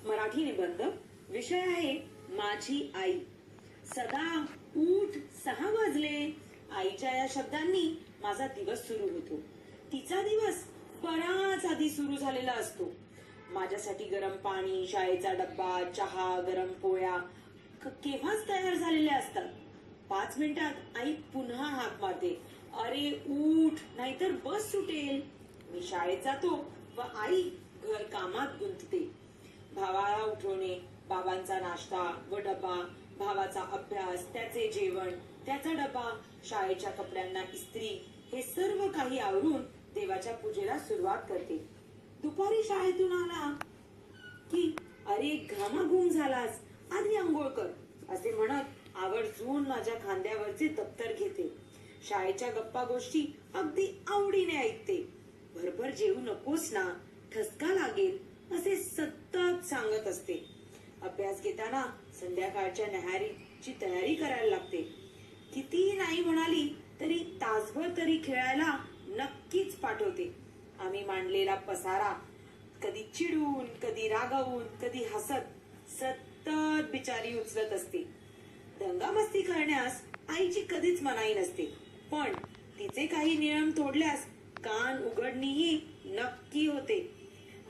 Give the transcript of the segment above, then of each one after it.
मराठी निबंध. विषय आहे माझी आई. सदा उठ 6 वाजले. आईच्या या शब्दांनी माझा दिवस सुरू होतो. तिचा दिवस बराच आधी सुरू झालेला असतो. माझ्यासाठी गरम पाणी, शाळेचा डब्बा, चहा, गरम पोळ्या केव्हाच तयार झालेल्या असतात. 5 मिनिटात आई पुन्हा हाक मारते, अरे उठ नाहीतर बस सुटेल. मी शाळेत जातो व आई घर कामात गुंतते. भावाला उठवणे, बाबांचा नाश्ता व डबा, भावाचा अभ्यास, त्याचे जेवण, त्याचा डबा, शाळेच्या कपड्यांना इस्त्री, हे सर्व काही आवरून देवाच्या पूजेला सुरुवात करते. दुपारी शाळेतून आला की अरे घामाघूम झालास, आधी आंघोळ कर असे म्हणत आवर्जून माझ्या खांद्यावरचे दप्तर घेते. शाळेच्या गप्पा गोष्टी अगदी आवडीने ऐकते. भरभर जेवू नकोस ना, ठसका लागेल असे सतत सांगत असते. अभ्यास घेताना संध्याकाळच्या न्याहारीची तयारी करायला लागते. कितीही नाही म्हणाली तरी तासभर तरी खेळायला नक्कीच पाठवते. आम्ही मांडलेला पसारा कधी चिडून, कधी रागावून, कधी हसत सतत बिचारी उचलत असते. दंगामस्ती करण्यास आईची कधीच मनाई नसते, पण तिचे काही नियम तोडल्यास कान उघडणीही नक्की होते.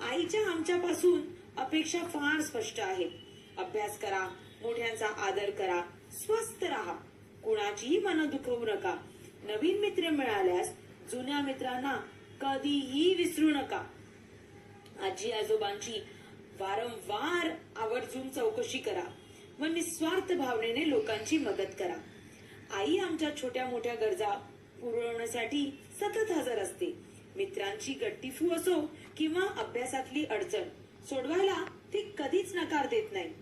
आईच्या आमच्यापासून अपेक्षा फार स्पष्ट आहेत. अभ्यास करा, मोठ्यांचा आदर करा, स्वस्थ राहा, कुणाचीही मन दुखवू नका, नवीन मित्र मिळाल्यास जुन्या मित्रांना कधीही विसरू नका, आजी आजोबांची वारंवार आवर्जून चौकशी करा व निस्वार्थ भावनेने लोकांची मदत करा. आई आमच्या छोट्या मोठ्या गरजा पुरवण्यासाठी सतत हजर असते. मित्रांची गट्टीफू असो किंवा अभ्यासातली अडचण सोडवायला ती कधीच नकार देत नाही.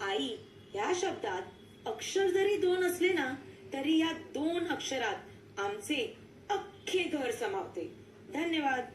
आई या शब्दात अक्षर जरी 2 असले ना, तरी या 2 अक्षरात आमचे अख्खे घर समावते. धन्यवाद.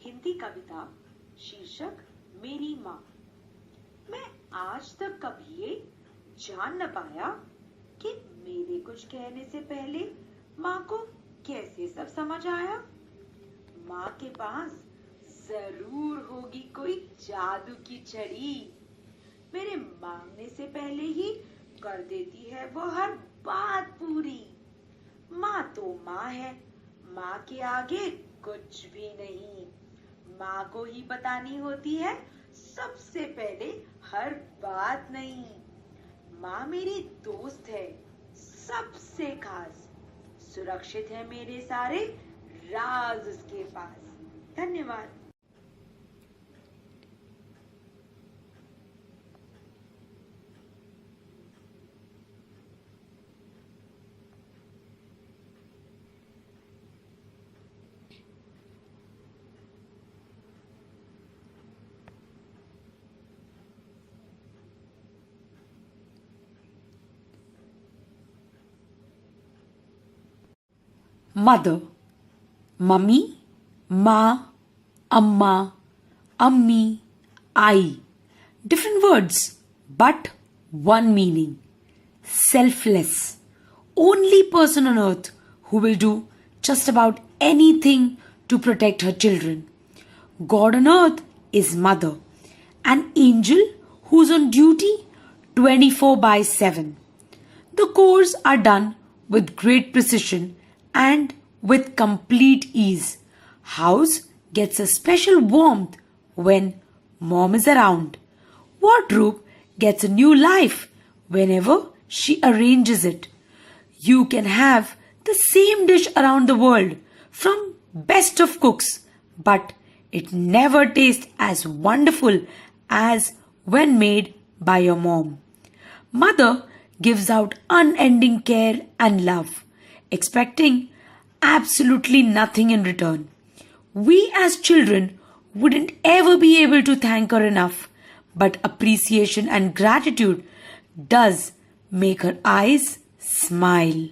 हिंदी कविता शीर्षक मेरी माँ. मैं आज तक कभी ये जान न पाया कि मेरे कुछ कहने से पहले माँ को कैसे सब समझ आया. माँ के पास जरूर होगी कोई जादू की छड़ी. मेरे मांगने से पहले ही कर देती है वो हर बात पूरी. माँ तो माँ है, माँ के आगे कुछ भी नहीं. माँ को ही बतानी होती है सबसे पहले हर बात नहीं. माँ मेरी दोस्त है सबसे खास. सुरक्षित है मेरे सारे राज उसके पास. धन्यवाद. Mother, mummy, ma, amma, ammi, I. Different words, but one meaning. Selfless. Only person on earth who will do just about anything to protect her children. God on earth is mother, an angel who's on duty 24/7. The chores are done with great precision and with complete ease. House gets a special warmth when mom is around. Wardrobe gets a new life whenever she arranges it. You can have the same dish around the world from best of cooks, but it never tastes as wonderful as when made by your mom. Mother gives out unending care and love, expecting absolutely nothing in return. We as children wouldn't ever be able to thank her enough, but appreciation and gratitude does make her eyes smile.